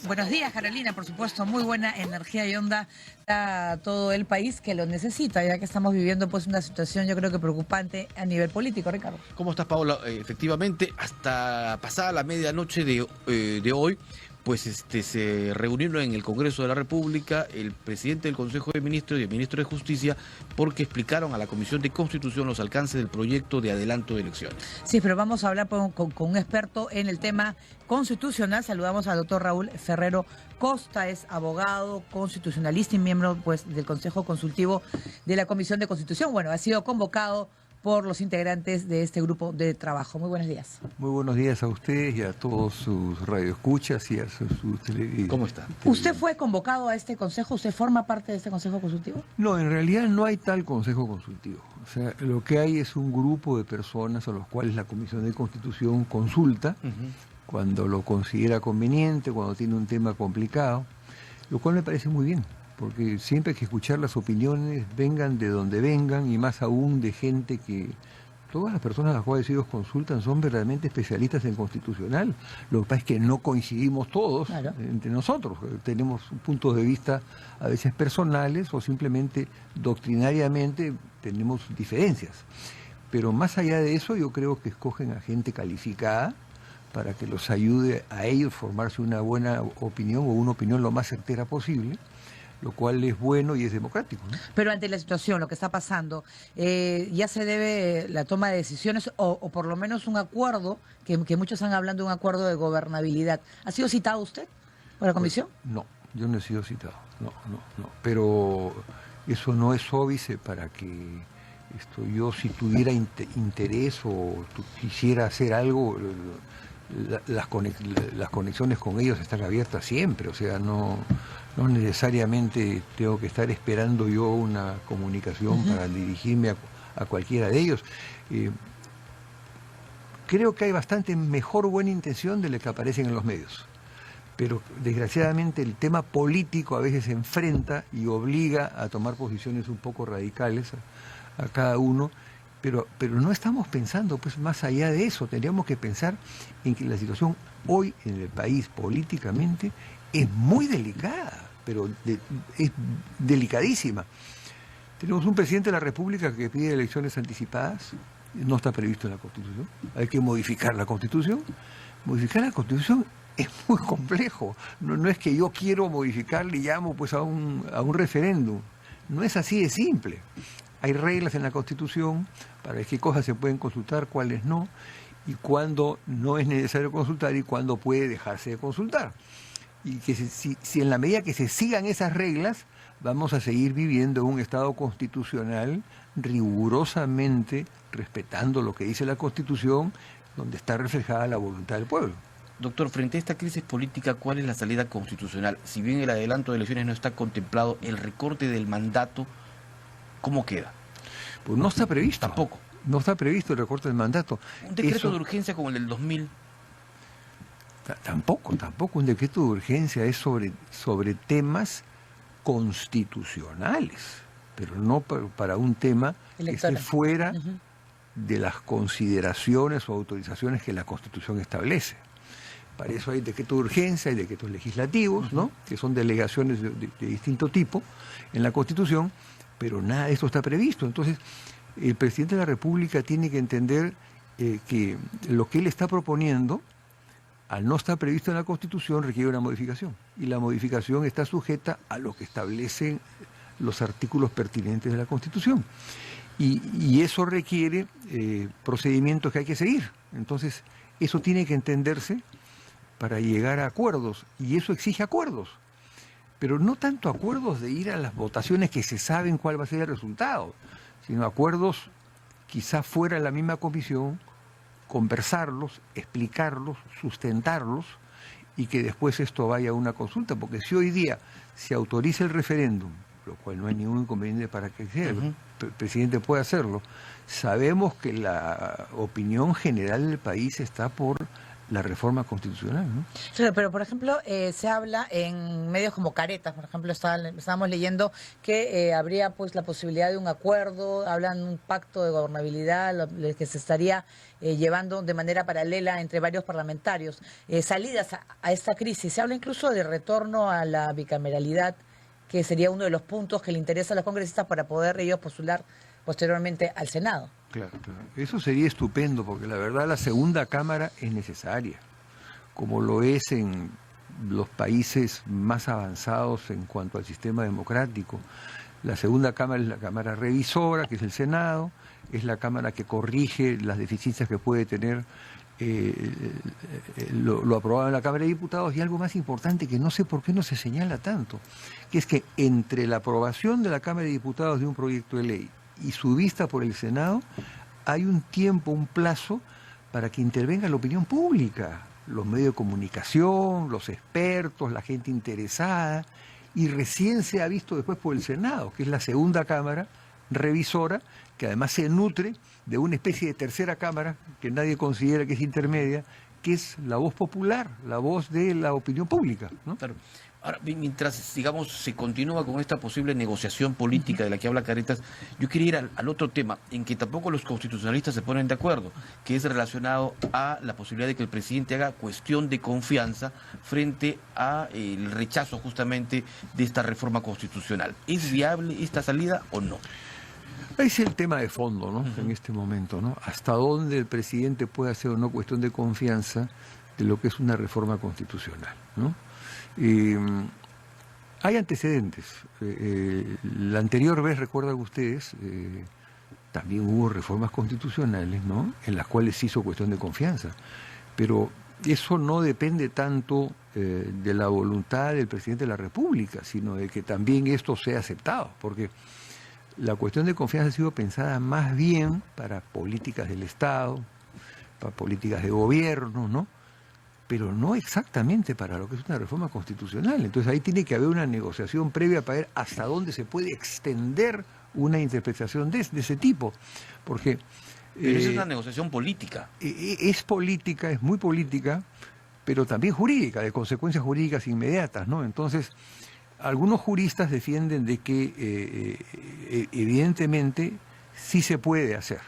Buenos días, Carolina. Por supuesto, muy buena energía y onda a todo el país que lo necesita, ya que estamos viviendo pues una situación yo creo que preocupante a nivel político, Ricardo. ¿Cómo estás, Paola? Efectivamente, hasta pasada la medianoche de hoy, pues se reunieron en el Congreso de la República el presidente del Consejo de Ministros y el ministro de Justicia porque explicaron a la Comisión de Constitución los alcances del proyecto de adelanto de elecciones. Sí, pero vamos a hablar con un experto en el tema constitucional. Saludamos al doctor Raúl Ferrero Costa, es abogado, constitucionalista y miembro pues del Consejo Consultivo de la Comisión de Constitución. Bueno, ha sido convocado por los integrantes de este grupo de trabajo. Muy buenos días. Muy buenos días a ustedes y a todos sus radioescuchas y a sus televidentes. ¿Cómo está? ¿Usted fue convocado a este consejo? ¿Usted forma parte de este consejo consultivo? No, en realidad no hay tal consejo consultivo. O sea, lo que hay es un grupo de personas a los cuales la Comisión de Constitución consulta cuando lo considera conveniente, cuando tiene un tema complicado, lo cual me parece muy bien, porque siempre hay que escuchar las opiniones, vengan de donde vengan, y más aún de gente que... Todas las personas a las cuales ellos consultan son verdaderamente especialistas en constitucional. Lo que pasa es que no coincidimos todos entre nosotros. Tenemos puntos de vista a veces personales o simplemente doctrinariamente tenemos diferencias. Pero más allá de eso, yo creo que escogen a gente calificada para que los ayude a ellos formarse una buena opinión o una opinión lo más certera posible, lo cual es bueno y es democrático, ¿no? Pero ante la situación, lo que está pasando, ¿ya se debe la toma de decisiones o por lo menos un acuerdo, que muchos están hablando de un acuerdo de gobernabilidad? ¿Ha sido citado usted por la comisión? Pues, no, yo no he sido citado, no. Pero eso no es óbice para que yo, si tuviera interés o quisiera hacer algo, las conexiones con ellos están abiertas siempre, o sea, no necesariamente tengo que estar esperando yo una comunicación para dirigirme a cualquiera de ellos. Creo que hay bastante mejor buena intención de la que aparecen en los medios, pero desgraciadamente el tema político a veces se enfrenta y obliga a tomar posiciones un poco radicales a cada uno. Pero no estamos pensando pues más allá de eso. Tendríamos que pensar en que la situación hoy en el país políticamente es muy delicada, pero es delicadísima. Tenemos un presidente de la República que pide elecciones anticipadas, no está previsto en la Constitución. Hay que modificar la Constitución. Modificar la Constitución es muy complejo. No es que yo quiero modificarle y llamo pues a un referéndum. No es así de simple. Hay reglas en la Constitución para qué cosas se pueden consultar, cuáles no, y cuándo no es necesario consultar y cuándo puede dejarse de consultar. Y que si en la medida que se sigan esas reglas, vamos a seguir viviendo un Estado constitucional rigurosamente respetando lo que dice la Constitución, donde está reflejada la voluntad del pueblo. Doctor, frente a esta crisis política, ¿cuál es la salida constitucional? Si bien el adelanto de elecciones no está contemplado, el recorte del mandato, ¿cómo queda? Pues no está previsto. Tampoco. No está previsto el recorte del mandato. ¿Un decreto de urgencia como el del 2000? Tampoco. Un decreto de urgencia es sobre temas constitucionales, pero no para un tema electoral, que esté fuera de las consideraciones o autorizaciones que la Constitución establece. Para eso hay decretos de urgencia, hay decretos legislativos, ¿no? Que son delegaciones de distinto tipo en la Constitución, pero nada de esto está previsto. Entonces, el presidente de la República tiene que entender que lo que él está proponiendo, al no estar previsto en la Constitución, requiere una modificación. Y la modificación está sujeta a lo que establecen los artículos pertinentes de la Constitución. Y eso requiere procedimientos que hay que seguir. Entonces, eso tiene que entenderse para llegar a acuerdos. Y eso exige acuerdos. Pero no tanto acuerdos de ir a las votaciones que se saben cuál va a ser el resultado, sino acuerdos quizá fuera de la misma comisión, conversarlos, explicarlos, sustentarlos y que después esto vaya a una consulta, porque si hoy día se autoriza el referéndum, lo cual no hay ningún inconveniente para que el presidente pueda hacerlo, sabemos que la opinión general del país está por la reforma constitucional, ¿no? Claro, pero por ejemplo, se habla en medios como Caretas, por ejemplo, estábamos leyendo que habría pues la posibilidad de un acuerdo, hablan de un pacto de gobernabilidad, que se estaría llevando de manera paralela entre varios parlamentarios, salidas a esta crisis. Se habla incluso de retorno a la bicameralidad, que sería uno de los puntos que le interesa a los congresistas para poder ellos postular posteriormente al Senado. Claro, claro. Eso sería estupendo, porque la verdad la segunda cámara es necesaria, como lo es en los países más avanzados en cuanto al sistema democrático. La segunda cámara es la cámara revisora, que es el Senado, es la cámara que corrige las deficiencias que puede tener lo aprobado en la Cámara de Diputados, y algo más importante que no sé por qué no se señala tanto, que es que entre la aprobación de la Cámara de Diputados de un proyecto de ley y su vista por el Senado, hay un tiempo, un plazo para que intervenga la opinión pública, los medios de comunicación, los expertos, la gente interesada, y recién se ha visto después por el Senado, que es la segunda cámara revisora, que además se nutre de una especie de tercera cámara que nadie considera que es intermedia, que es la voz popular, la voz de la opinión pública, ¿no? Claro. Ahora, mientras, digamos, se continúa con esta posible negociación política de la que habla Caretas, yo quería ir al otro tema, en que tampoco los constitucionalistas se ponen de acuerdo, que es relacionado a la posibilidad de que el presidente haga cuestión de confianza frente a el rechazo justamente de esta reforma constitucional. ¿Es viable esta salida o no? Es el tema de fondo, ¿no? En este momento, ¿no? Hasta dónde el presidente puede hacer o no cuestión de confianza de lo que es una reforma constitucional, ¿no? Hay antecedentes. La anterior vez, recuerdan ustedes, también hubo reformas constitucionales, ¿no?, en las cuales se hizo cuestión de confianza. Pero eso no depende tanto de la voluntad del presidente de la República, sino de que también esto sea aceptado, porque la cuestión de confianza ha sido pensada más bien para políticas del Estado, para políticas de gobierno, ¿no?, pero no exactamente para lo que es una reforma constitucional. Entonces ahí tiene que haber una negociación previa para ver hasta dónde se puede extender una interpretación de ese tipo. Porque pero esa es una negociación política. Es política, es muy política, pero también jurídica, de consecuencias jurídicas inmediatas, ¿no? Entonces, algunos juristas defienden de que evidentemente sí se puede hacer.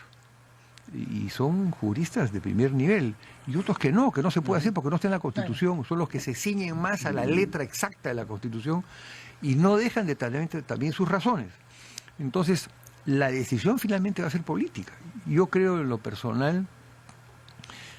Y son juristas de primer nivel, y otros que no se puede hacer porque no está en la Constitución, son los que se ciñen más a la letra exacta de la Constitución y no dejan detalladamente también sus razones. Entonces, la decisión finalmente va a ser política. Yo creo en lo personal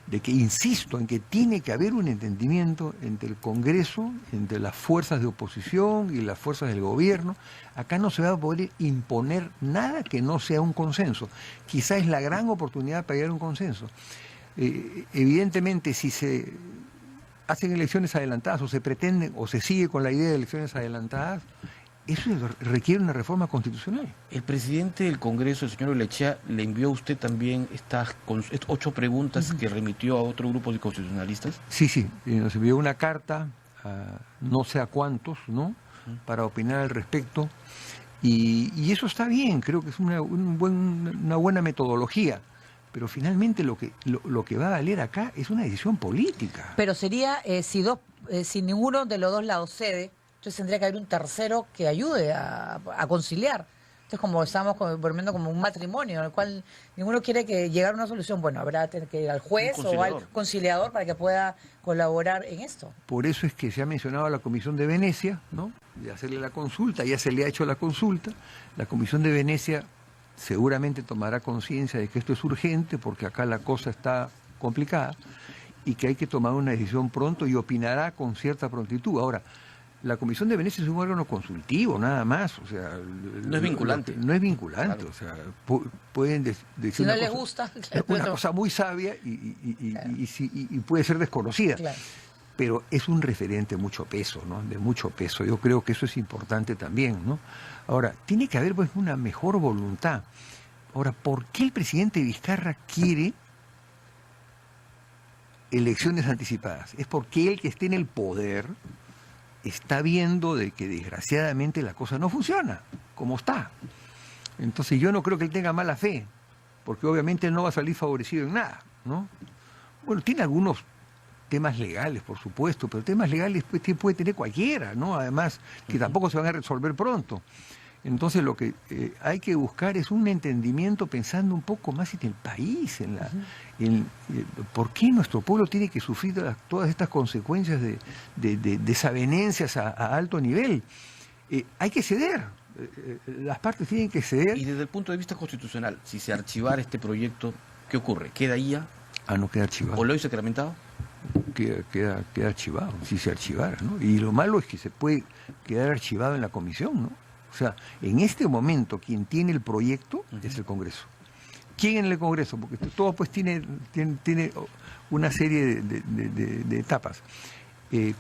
de que, insisto, en que tiene que haber un entendimiento entre el Congreso, entre las fuerzas de oposición y las fuerzas del gobierno. Acá no se va a poder imponer nada que no sea un consenso. Quizá es la gran oportunidad para llegar a un consenso. Evidentemente, si se hacen elecciones adelantadas o se pretenden o se sigue con la idea de elecciones adelantadas, eso requiere una reforma constitucional. El presidente del Congreso, el señor Urlechea, le envió a usted también estas 8 preguntas que remitió a otro grupo de constitucionalistas. Sí, nos envió una carta a no sé a cuántos, ¿no?, para opinar al respecto, y eso está bien, creo que es una buena metodología. Pero finalmente lo que va a valer acá es una decisión política. Pero sería, si ninguno de los dos lados cede, entonces tendría que haber un tercero que ayude a conciliar. Entonces, como estamos volviendo como un matrimonio, en el cual ninguno quiere llegar a una solución, bueno, habrá que ir al juez o al conciliador para que pueda colaborar en esto. Por eso es que se ha mencionado a la Comisión de Venecia, ¿no?, de hacerle la consulta. Ya se le ha hecho la consulta. La Comisión de Venecia seguramente tomará conciencia de que esto es urgente, porque acá la cosa está complicada y que hay que tomar una decisión pronto, y opinará con cierta prontitud. Ahora, la Comisión de Venecia es un órgano consultivo, nada más. O sea, no es vinculante. No es vinculante. Claro. O sea, pueden decir si no les gusta, una cosa muy sabia y puede ser desconocida. Claro. Pero es un referente de mucho peso, ¿no?, de mucho peso. Yo creo que eso es importante también, ¿no? Ahora, tiene que haber pues una mejor voluntad. Ahora, ¿por qué el presidente Vizcarra quiere elecciones anticipadas? Es porque él, que esté en el poder, está viendo de que desgraciadamente la cosa no funciona como está. Entonces yo no creo que él tenga mala fe, porque obviamente él no va a salir favorecido en nada, ¿no? Bueno, tiene algunos temas legales, por supuesto, pero temas legales pues, puede tener cualquiera, ¿no? Además, que tampoco se van a resolver pronto. Entonces lo que hay que buscar es un entendimiento pensando un poco más en el país, por qué nuestro pueblo tiene que sufrir todas estas consecuencias de desavenencias a alto nivel. Hay que ceder, las partes tienen que ceder. Y desde el punto de vista constitucional, si se archivara este proyecto, ¿qué ocurre? ¿Queda ahí ya? No queda archivado. ¿O lo hizo sacramentado? Queda archivado, si se archivara, ¿no? Y lo malo es que se puede quedar archivado en la comisión, ¿no? O sea, en este momento quien tiene el proyecto es el Congreso. ¿Quién en el Congreso? Porque todo pues tiene una serie de etapas.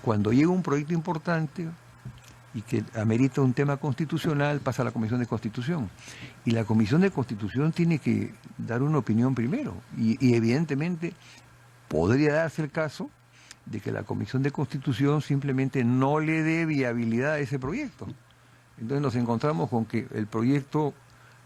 Cuando llega un proyecto importante y que amerita un tema constitucional, pasa a la Comisión de Constitución. Y la Comisión de Constitución tiene que dar una opinión primero. Y evidentemente podría darse el caso de que la Comisión de Constitución simplemente no le dé viabilidad a ese proyecto. Entonces nos encontramos con que el proyecto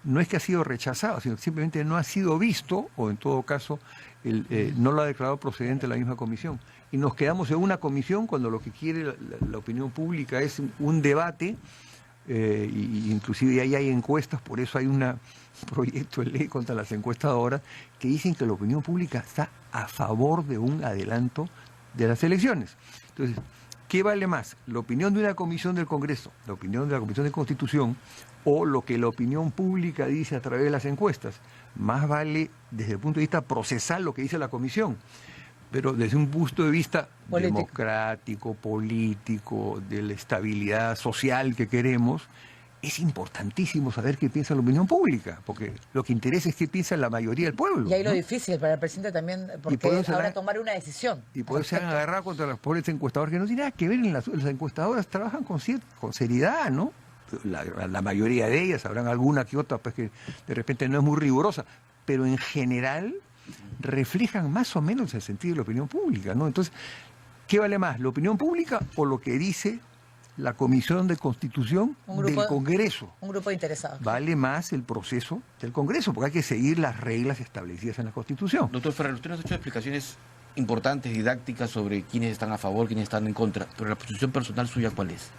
no es que ha sido rechazado, sino que simplemente no ha sido visto, o en todo caso no lo ha declarado procedente la misma comisión. Y nos quedamos en una comisión cuando lo que quiere la opinión pública es un debate, y inclusive ahí hay encuestas, por eso hay un proyecto de ley contra las encuestadoras que dicen que la opinión pública está a favor de un adelanto de las elecciones. Entonces, ¿qué vale más? ¿La opinión de una comisión del Congreso, la opinión de la Comisión de Constitución, o lo que la opinión pública dice a través de las encuestas? Más vale desde el punto de vista procesal lo que dice la comisión, pero desde un punto de vista democrático, político, de la estabilidad social que queremos, es importantísimo saber qué piensa la opinión pública, porque lo que interesa es qué piensa la mayoría del pueblo. Y ahí lo ¿no? difícil para el presidente también, porque ahora tomar una decisión. Y por eso se han agarrado contra los pobres encuestadores, que no tienen nada que ver. Las encuestadoras trabajan con seriedad, ¿no? La mayoría de ellas, habrán alguna que otra pues, que de repente no es muy rigurosa, pero en general reflejan más o menos el sentido de la opinión pública, ¿no? Entonces, ¿qué vale más, la opinión pública o lo que dice la Comisión de Constitución del Congreso? Un grupo de interesados. Vale más el proceso del Congreso, porque hay que seguir las reglas establecidas en la Constitución. Doctor Ferrer, usted nos ha hecho explicaciones importantes, didácticas, sobre quiénes están a favor, quiénes están en contra, pero la posición personal suya, ¿cuál es?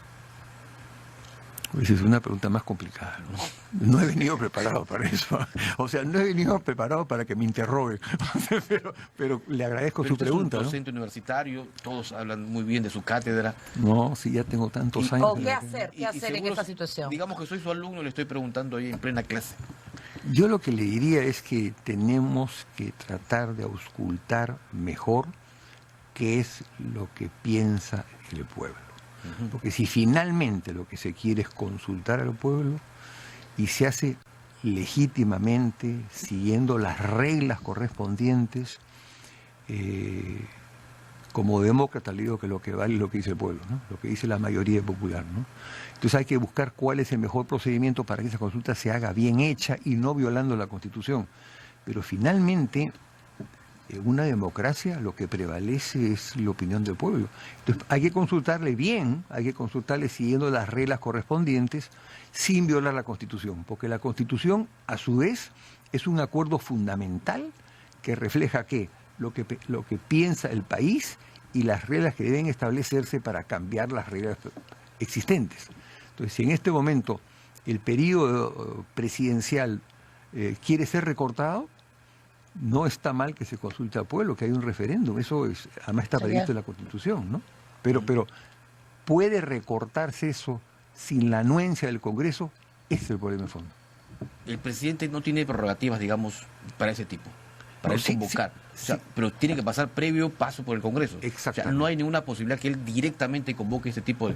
Pues es una pregunta más complicada, ¿no? No he venido preparado para eso. O sea, no he venido preparado para que me interrogue. pero le agradezco su pregunta. Es un docente universitario, todos hablan muy bien de su cátedra. No, sí, ya tengo tantos años. ¿Qué hacer? ¿Qué hacer en esta situación? Digamos que soy su alumno, le estoy preguntando ahí en plena clase. Yo lo que le diría es que tenemos que tratar de auscultar mejor qué es lo que piensa el pueblo. Porque si finalmente lo que se quiere es consultar al pueblo y se hace legítimamente, siguiendo las reglas correspondientes, como demócrata le digo que lo que vale es lo que dice el pueblo, ¿no? Lo que dice la mayoría popular, ¿no? Entonces hay que buscar cuál es el mejor procedimiento para que esa consulta se haga bien hecha y no violando la Constitución. Pero finalmente, en una democracia lo que prevalece es la opinión del pueblo. Entonces hay que consultarle bien, hay que consultarle siguiendo las reglas correspondientes sin violar la Constitución, porque la Constitución a su vez es un acuerdo fundamental que refleja ¿qué? Lo que piensa el país y las reglas que deben establecerse para cambiar las reglas existentes. Entonces, si en este momento el periodo presidencial quiere ser recortado, no está mal que se consulte al pueblo, que hay un referéndum, eso además está previsto en la Constitución, ¿no? Pero ¿puede recortarse eso sin la anuencia del Congreso? Ese es el problema de fondo. El presidente no tiene prerrogativas, digamos, para ese tipo, para él convocar. Pero tiene que pasar previo paso por el Congreso. Exactamente. O sea, no hay ninguna posibilidad que él directamente convoque ese tipo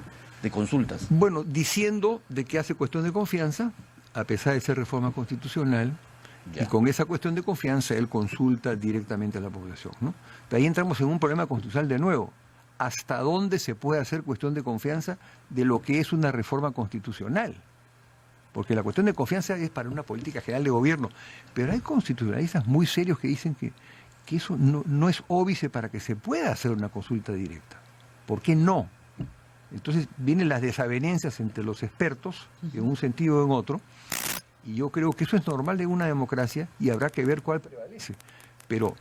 de consultas. Bueno, diciendo de que hace cuestión de confianza, a pesar de ser reforma constitucional, y con esa cuestión de confianza él consulta directamente a la población, ¿no? Pero ahí entramos en un problema constitucional de nuevo. ¿Hasta dónde se puede hacer cuestión de confianza de lo que es una reforma constitucional? Porque la cuestión de confianza es para una política general de gobierno. Pero hay constitucionalistas muy serios que dicen que eso no es óbice para que se pueda hacer una consulta directa. ¿Por qué no? Entonces vienen las desavenencias entre los expertos, en un sentido o en otro, y yo creo que eso es normal en una democracia y habrá que ver cuál prevalece. Pero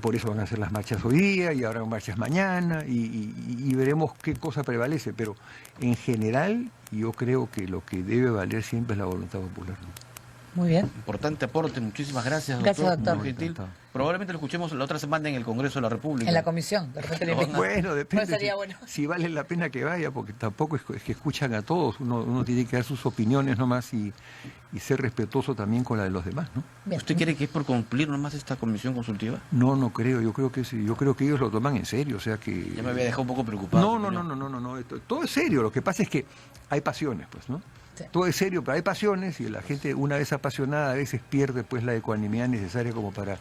Por eso van a hacer las marchas hoy día y habrá marchas mañana y veremos qué cosa prevalece. Pero en general yo creo que lo que debe valer siempre es la voluntad popular, ¿no? Muy bien. Importante aporte, muchísimas gracias, Gracias, doctor. Muy gentil. Encantado. Probablemente lo escuchemos la otra semana en el Congreso de la República. En la comisión, de repente le invitan. Bueno, depende Pues sería si, bueno. si vale la pena que vaya, porque tampoco es que escuchan a todos, uno tiene que dar sus opiniones nomás y ser respetuoso también con la de los demás, ¿no? Bien. ¿Usted cree que es por cumplir nomás esta comisión consultiva? No creo, yo creo que sí, yo creo que ellos lo toman en serio, o sea que... Ya me había dejado un poco preocupado. No, todo es serio, lo que pasa es que hay pasiones, pues, ¿no? Sí. Todo es serio, pero hay pasiones y la gente, una vez apasionada, a veces pierde pues la ecuanimidad necesaria como para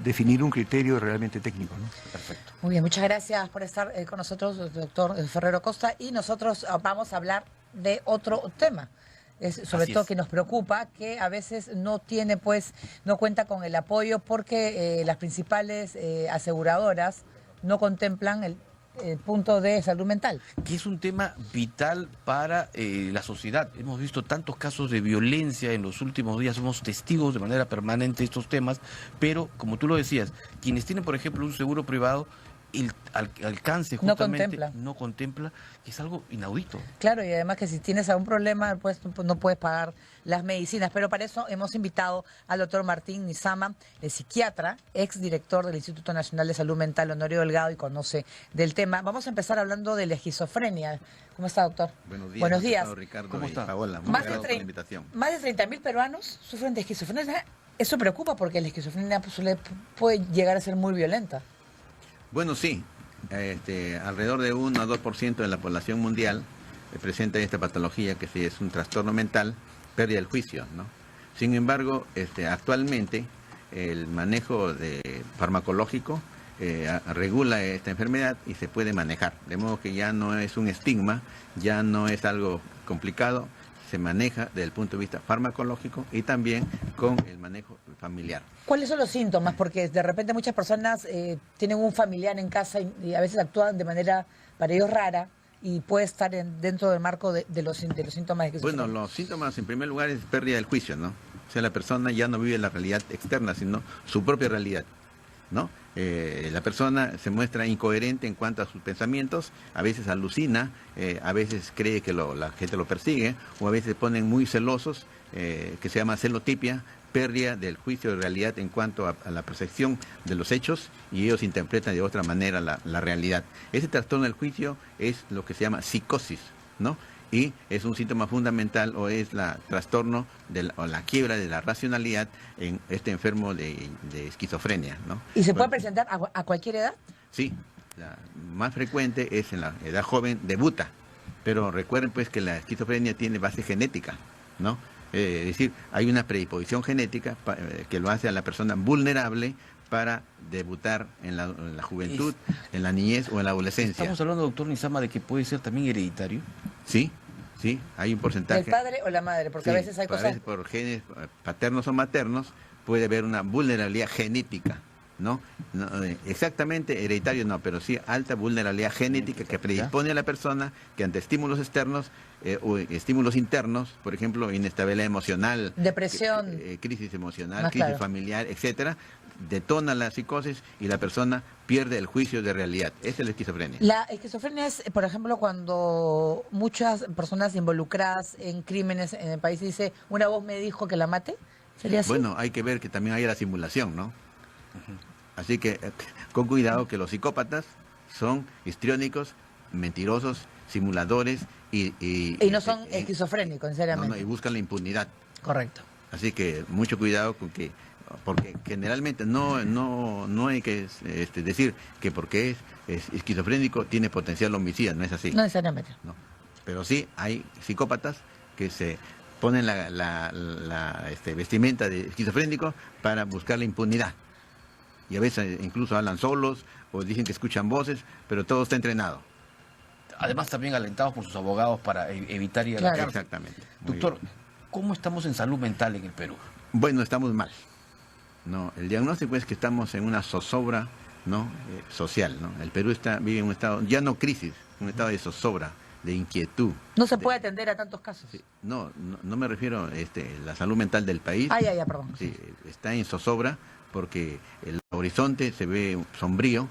definir un criterio realmente técnico, ¿no? Perfecto. Muy bien, muchas gracias por estar con nosotros, doctor Ferrero Costa, y nosotros vamos a hablar de otro tema. Sobre Así todo es. que nos preocupa, que a veces no tiene, pues, no cuenta con el apoyo porque las principales aseguradoras no contemplan el punto de salud mental. Que es un tema vital para la sociedad. Hemos visto tantos casos de violencia en los últimos días, somos testigos de manera permanente de estos temas, pero como tú lo decías, quienes tienen, por ejemplo, un seguro privado, el alcance justamente no contempla, que es algo inaudito. Claro, y además que si tienes algún problema, pues no puedes pagar las medicinas. Pero para eso hemos invitado al doctor Martín Nizama, psiquiatra, exdirector del Instituto Nacional de Salud Mental, Honorio Delgado, y conoce del tema. Vamos a empezar hablando de la esquizofrenia. ¿Cómo está, doctor? Buenos días. Buenos días. Ricardo. ¿Cómo está? Paola, muy Más de, gracias por la invitación. más de 30.000 peruanos sufren de esquizofrenia. Eso preocupa porque la esquizofrenia puede llegar a ser muy violenta. Bueno, sí. Alrededor de 1 a 2% de la población mundial presenta esta patología que sí es un trastorno mental, pérdida del juicio, ¿no? Sin embargo, actualmente el manejo farmacológico regula esta enfermedad y se puede manejar. De modo que ya no es un estigma, ya no es algo complicado, se maneja desde el punto de vista farmacológico y también con el manejo familiar. ¿Cuáles son los síntomas? Porque de repente muchas personas tienen un familiar en casa y a veces actúan de manera para ellos rara y puede estar dentro del marco de los síntomas de esquizofrenia. Bueno, los síntomas en primer lugar es pérdida del juicio, ¿no? O sea, la persona ya no vive la realidad externa, sino su propia realidad, ¿no? La persona se muestra incoherente en cuanto a sus pensamientos, a veces alucina, a veces cree que la gente lo persigue, o a veces se ponen muy celosos, que se llama celotipia, pérdida del juicio de realidad en cuanto a la percepción de los hechos, y ellos interpretan de otra manera la realidad. Ese trastorno del juicio es lo que se llama psicosis, ¿no? Y es un síntoma fundamental o es la trastorno o la quiebra de la racionalidad en este enfermo de esquizofrenia, ¿no? ¿Y se puede Bueno, presentar a cualquier edad? sí, la más frecuente es en la edad joven, debuta, pero recuerden pues que la esquizofrenia tiene base genética, ¿no? Es decir, hay una predisposición genética que lo hace a la persona vulnerable para debutar en la juventud, en la niñez o en la adolescencia. Estamos hablando, doctor Nizama, de que puede ser también hereditario. Sí, hay un porcentaje. ¿Del padre o la madre? Porque a Sí, veces hay a cosas... veces por genes paternos o maternos puede haber una vulnerabilidad genética, ¿no? Exactamente hereditario no, pero sí alta vulnerabilidad genética que predispone a la persona que ante estímulos externos o estímulos internos, por ejemplo, inestabilidad emocional, Depresión. Crisis emocional, Más crisis claro. familiar, etcétera, detona la psicosis y la persona pierde el juicio de realidad. Esa es la esquizofrenia. La esquizofrenia es, por ejemplo, cuando muchas personas involucradas en crímenes en el país dice, una voz me dijo que la mate. ¿Sería así? Bueno, hay que ver que también hay la simulación, ¿no? Así que con cuidado que los psicópatas son histriónicos, mentirosos, simuladores y no son esquizofrénicos, necesariamente. y buscan la impunidad. Correcto. Así que mucho cuidado con porque generalmente no hay que decir que porque es esquizofrénico tiene potencial homicida, no es así. No necesariamente. ¿No? Pero sí hay psicópatas que se ponen la vestimenta de esquizofrénico para buscar la impunidad. Y a veces incluso hablan solos o dicen que escuchan voces, pero todo está entrenado. Además, también alentados por sus abogados para evitar ir a la Claro. cárcel. Exactamente. Muy Doctor, bien. ¿cómo estamos en salud mental en el Perú? Bueno, estamos mal. No, el diagnóstico es que estamos en una zozobra, ¿no? Social, ¿no? El Perú vive en un estado, ya no crisis, un estado de zozobra, de inquietud. No se puede atender a tantos casos. Sí, no me refiero la salud mental del país. Ya, perdón. Sí, está en zozobra porque la horizonte se ve sombrío,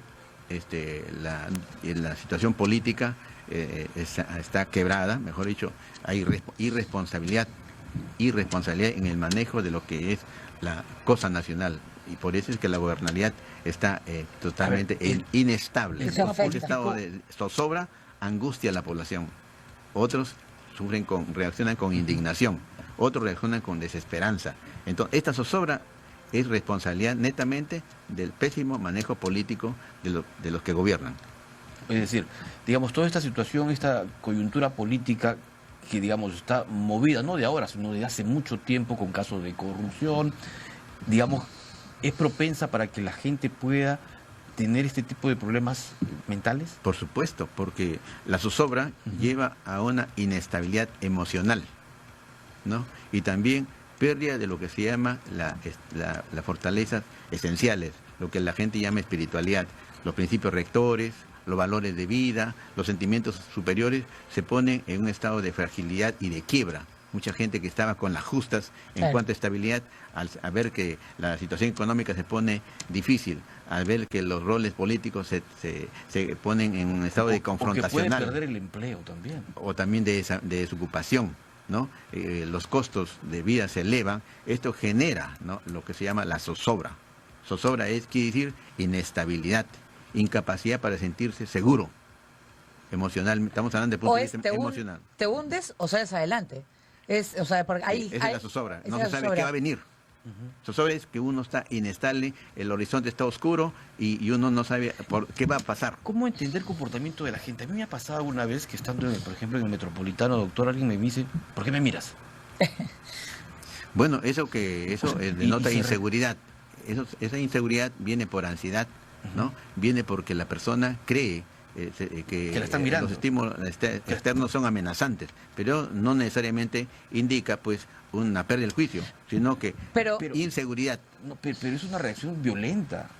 la situación política está quebrada, mejor dicho, hay irresponsabilidad en el manejo de lo que es la cosa nacional, y por eso es que la gobernabilidad está totalmente inestable. Eso afecta. Un estado de zozobra angustia a la población. Otros reaccionan con indignación, otros reaccionan con desesperanza. Entonces, esta zozobra es responsabilidad netamente del pésimo manejo político de los que gobiernan. Es decir, digamos, toda esta situación, esta coyuntura política que, digamos, está movida, no de ahora, sino de hace mucho tiempo, con casos de corrupción, digamos, es propensa para que la gente pueda tener este tipo de problemas mentales. Por supuesto, porque la zozobra lleva a una inestabilidad emocional, ¿no? Y también pérdida de lo que se llama las fortalezas esenciales, lo que la gente llama espiritualidad, los principios rectores, los valores de vida, los sentimientos superiores, se ponen en un estado de fragilidad y de quiebra. Mucha gente que estaba con las justas en cuanto a estabilidad, al ver que la situación económica se pone difícil, al ver que los roles políticos se ponen en un estado de confrontacional. O que puede perder el empleo también. O también de desocupación, ¿no? Los costos de vida se elevan, esto genera, ¿no?, lo que se llama la zozobra. Zozobra quiere decir inestabilidad, incapacidad para sentirse seguro, emocional, estamos hablando de punto de vista emocional. Te hundes o sales adelante. O sea, porque esa es la zozobra, no se sabe qué va a venir. Zozobra es que uno está inestable, el horizonte está oscuro y uno no sabe por qué va a pasar. ¿Cómo entender el comportamiento de la gente? A mí me ha pasado una vez que estando, por ejemplo, en el Metropolitano, doctor, alguien me dice, ¿por qué me miras? Bueno, eso denota inseguridad. Esa inseguridad viene por ansiedad, ¿no? Viene porque la persona cree que la están mirando. Los estímulos externos son amenazantes, pero no necesariamente indica pues una pérdida del juicio, sino que pero inseguridad. No, pero es una reacción violenta.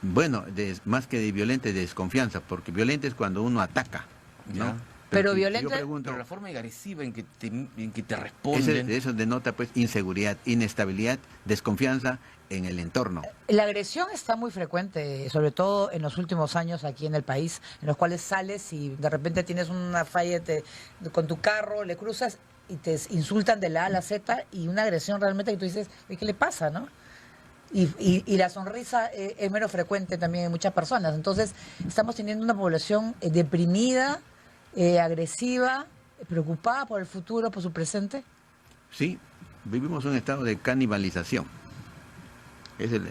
Bueno, más que de violenta, de desconfianza, porque violenta es cuando uno ataca, ¿no? Ya. Pero si violenta, yo pregunto, Pero la forma agresiva en que te responden. eso denota pues inseguridad, inestabilidad, desconfianza en el entorno. la agresión está muy frecuente, sobre todo en los últimos años aquí en el país, en los cuales sales y de repente tienes una falla con tu carro, le cruzas y te insultan de la A a la Z, y una agresión realmente que tú dices, ¿qué le pasa, no? Y la sonrisa es menos frecuente también en muchas personas. Entonces estamos teniendo una población deprimida, agresiva, preocupada por el futuro, por su presente. Sí, vivimos un estado de canibalización. Ese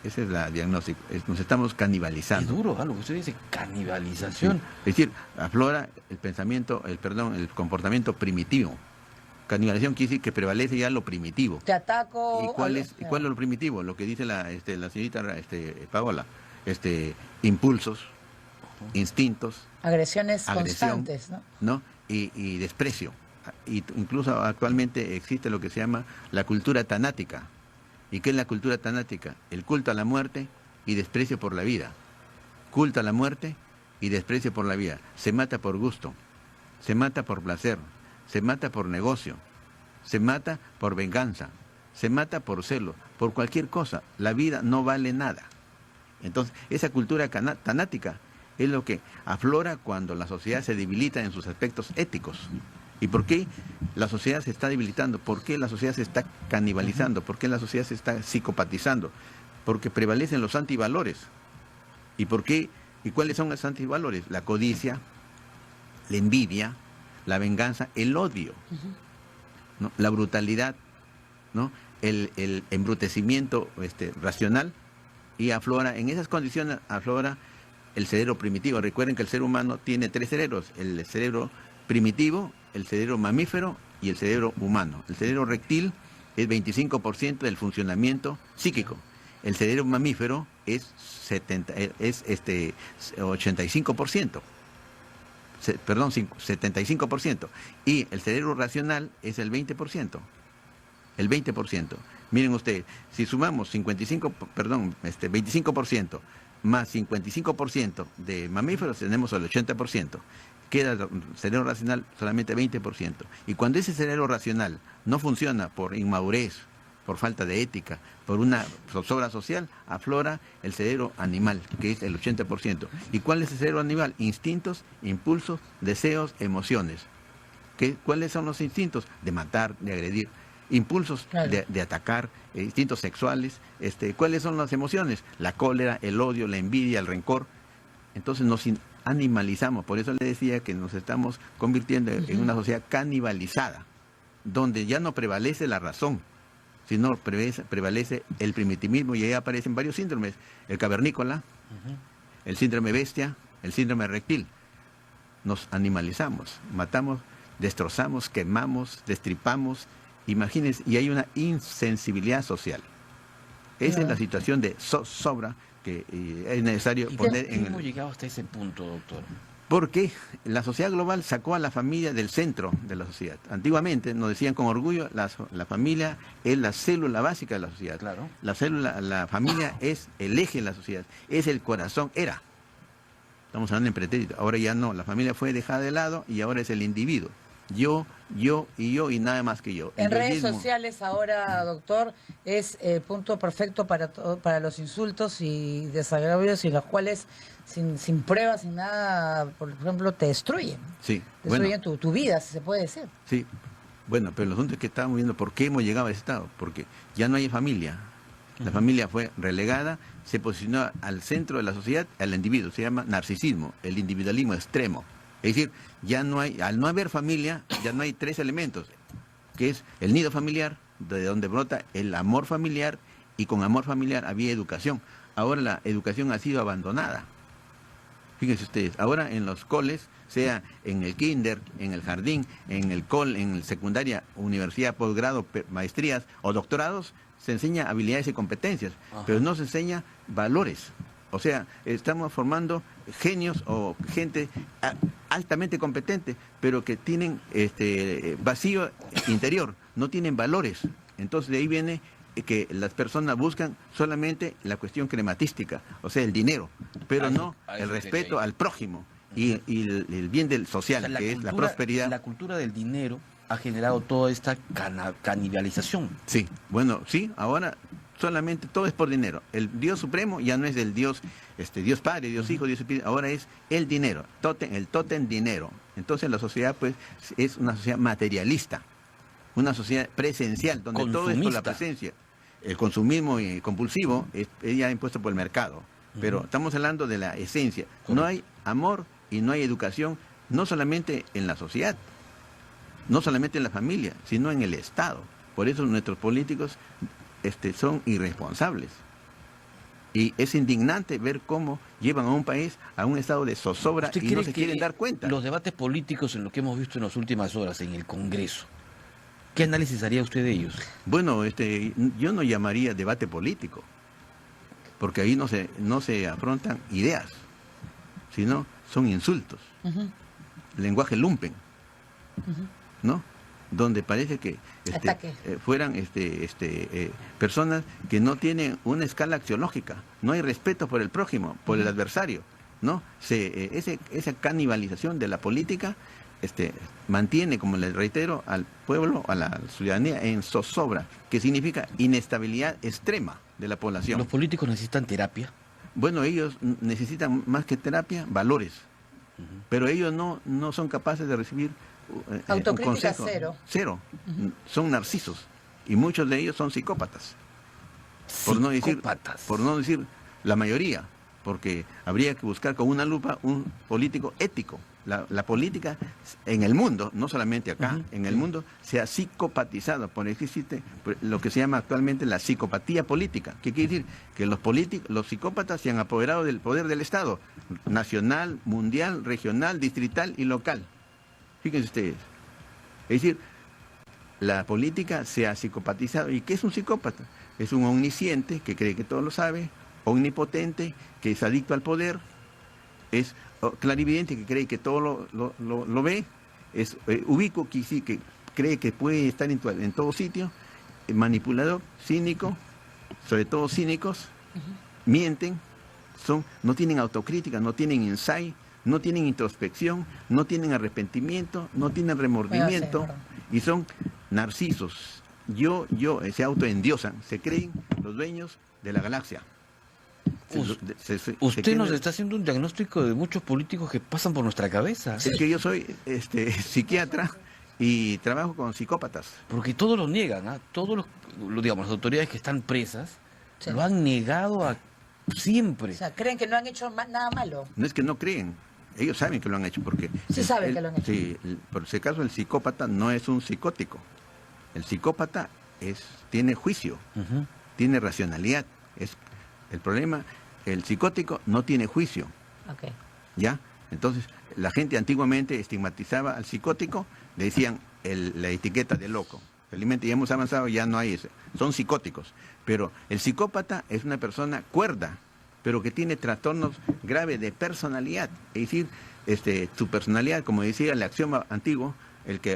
es la diagnóstico. Nos estamos Es canibalizando. duro, algo que usted dice, canibalización. Sí. Es decir, aflora el comportamiento primitivo. Canibalización quiere decir que prevalece ya lo primitivo. Te ataco. ¿Y cuál es lo primitivo? Lo que dice la señorita Paola. Impulsos, instintos, Agresiones agresión, constantes, ¿no? ¿no? Y desprecio. Incluso actualmente existe lo que se llama la cultura tanática. ¿Y qué es la cultura tanática? El culto a la muerte y desprecio por la vida. Culto a la muerte y desprecio por la vida. Se mata por gusto, se mata por placer, se mata por negocio, se mata por venganza, se mata por celo, por cualquier cosa. La vida no vale nada. Entonces, esa cultura tanática es lo que aflora cuando la sociedad se debilita en sus aspectos éticos. ¿Y por qué la sociedad se está debilitando? ¿Por qué la sociedad se está canibalizando? ¿Por qué la sociedad se está psicopatizando? Porque prevalecen los antivalores. ¿Y por qué? ¿Y cuáles son los antivalores? La codicia, la envidia, la venganza, el odio, ¿no? La brutalidad, ¿no? El embrutecimiento racional, y aflora, en esas condiciones aflora el cerebro primitivo. Recuerden que el ser humano tiene 3 cerebros: el cerebro primitivo, el cerebro mamífero y el cerebro humano. El cerebro reptil es 25% del funcionamiento psíquico. El cerebro mamífero es 85%. Perdón, 75%. Y el cerebro racional es el 20%. El 20%. Miren ustedes, si sumamos 25% más 55% de mamíferos, tenemos el 80%. Queda el cerebro racional solamente 20%. Y cuando ese cerebro racional no funciona por inmadurez, por falta de ética, por una zozobra social, aflora el cerebro animal, que es el 80%. ¿Y cuál es el cerebro animal? Instintos, impulsos, deseos, emociones. ¿Cuáles son los instintos? De matar, de agredir. Impulsos Claro. de atacar, instintos sexuales. ¿Cuáles son las emociones? La cólera, el odio, la envidia, el rencor. Entonces nos animalizamos. Por eso le decía que nos estamos convirtiendo en una sociedad canibalizada, donde ya no prevalece la razón, sino prevalece el primitivismo, y ahí aparecen varios síndromes: el cavernícola, el síndrome bestia, el síndrome reptil. Nos animalizamos, matamos, destrozamos, quemamos, destripamos, imagínense, y hay una insensibilidad social. Esa es la situación de zozobra que es necesario ¿Y poner cómo en hemos llegado hasta ese punto, doctor? Porque la sociedad global sacó a la familia del centro de la sociedad. Antiguamente nos decían con orgullo, la familia es la célula básica de la sociedad. Claro. La familia es el eje de la sociedad, es el corazón, era. Estamos hablando en pretérito. Ahora ya no, la familia fue dejada de lado y ahora es el individuo. Yo y nada más que yo. En El redes yoísmo. sociales ahora, doctor, es el punto perfecto para los insultos y desagravios, y los cuales sin pruebas, sin nada, por ejemplo, te destruyen. Sí, Destruyen bueno, tu vida, si se puede decir. sí. Bueno, pero el asunto es que estábamos viendo por qué hemos llegado a ese estado. Porque ya no hay familia. La familia fue relegada, se posicionó al centro de la sociedad, al individuo. Se llama narcisismo, el individualismo extremo. Es decir, ya no hay, al no haber familia, ya no hay tres elementos, que es el nido familiar, de donde brota el amor familiar, y con amor familiar había educación. Ahora la educación ha sido abandonada. Fíjense ustedes, ahora en los coles, sea en el kinder, en el jardín, en el secundaria, universidad, posgrado, maestrías o doctorados, se enseña habilidades y competencias, pero no se enseña valores. O sea, estamos formando genios o gente altamente competente, pero que tienen vacío interior, no tienen valores. Entonces de ahí viene que las personas buscan solamente la cuestión crematística, o sea, el dinero, pero no el respeto al prójimo y el bien del social, O sea, que es la prosperidad. La cultura del dinero ha generado toda esta canibalización. Sí, bueno, sí, ahora solamente todo es por dinero. El Dios Supremo ya no es el Dios, Dios Padre, Dios Hijo, Dios Espíritu, ahora es el dinero, el tótem dinero. Entonces la sociedad pues es una sociedad materialista, una sociedad presencial, donde todo es por la Consumista. presencia. El consumismo compulsivo es ya impuesto por el mercado, pero estamos hablando de la esencia. No hay amor y no hay educación, no solamente en la sociedad, no solamente en la familia, sino en el Estado. Por eso nuestros políticos son irresponsables. Y es indignante ver cómo llevan a un país a un estado de zozobra ¿Usted y cree no se que quieren dar cuenta. los debates políticos en lo que hemos visto en las últimas horas en el Congreso, qué análisis haría usted de ellos? Bueno, yo no llamaría debate político, porque ahí no se afrontan ideas, sino son insultos, lenguaje lumpen, ¿no? Donde parece que Ataque. fueran personas que no tienen una escala axiológica, no hay respeto por el prójimo, por el adversario, ¿no? Esa canibalización de la política mantiene, como les reitero, al pueblo, a la ciudadanía en zozobra, que significa inestabilidad extrema de la población. ¿Los políticos necesitan terapia? Bueno, ellos necesitan más que terapia, valores, pero ellos no son capaces de recibir un Autocrítica consejo. cero. Cero. Son narcisos y muchos de ellos son psicópatas. Por no decir la mayoría, porque habría que buscar con una lupa un político ético. La política en el mundo, no solamente acá, en el mundo se ha psicopatizado, por eso existe lo que se llama actualmente la psicopatía política. ¿Qué quiere decir? Que los psicópatas se han apoderado del poder del Estado, nacional, mundial, regional, distrital y local. Fíjense ustedes. Es decir, la política se ha psicopatizado. ¿Y qué es un psicópata? Es un omnisciente que cree que todo lo sabe, omnipotente, que es adicto al poder, es clarividente, que cree que todo lo ve, es ubicuo, que cree que puede estar en todo sitio, manipulador, cínico, sobre todo cínicos, mienten, no tienen autocrítica, no tienen insight, no tienen introspección, no tienen arrepentimiento, no tienen remordimiento, y son narcisos, se autoendiosan, se creen los dueños de la galaxia. Usted nos está haciendo un diagnóstico de muchos políticos que pasan por nuestra cabeza. Es que yo soy psiquiatra y trabajo con psicópatas. Porque todos lo niegan, ¿ah? Digamos, las autoridades que están presas lo han negado siempre. O sea, creen que no han hecho nada malo. No es que no creen, ellos saben que lo han hecho porque... Sí saben que lo han hecho. Sí, por ese caso el psicópata no es un psicótico. El psicópata tiene juicio, tiene racionalidad. El problema, el psicótico no tiene juicio. Okay. ¿Ya? Entonces, la gente antiguamente estigmatizaba al psicótico, le decían la etiqueta de loco. Felizmente ya hemos avanzado, ya no hay eso. Son psicóticos. Pero el psicópata es una persona cuerda, pero que tiene trastornos graves de personalidad. Es decir, su personalidad, como decía el axioma antiguo,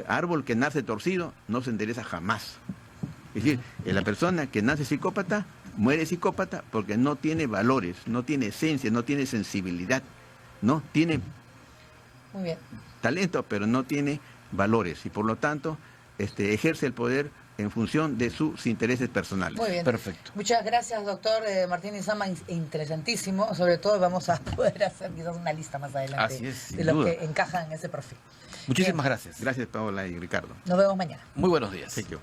árbol que nace torcido no se endereza jamás. Es decir, la persona que nace psicópata muere psicópata porque no tiene valores, no tiene esencia, no tiene sensibilidad, no tiene Muy bien. talento, pero no tiene valores y por lo tanto ejerce el poder en función de sus intereses personales. Muy bien. Perfecto. Muchas gracias, doctor Martín Izama. Interesantísimo. Sobre todo vamos a poder hacer quizás una lista más adelante Así es, sin de los duda. que encajan en ese perfil. Muchísimas gracias. Gracias, Paola y Ricardo. Nos vemos mañana. Muy buenos días. Thank you.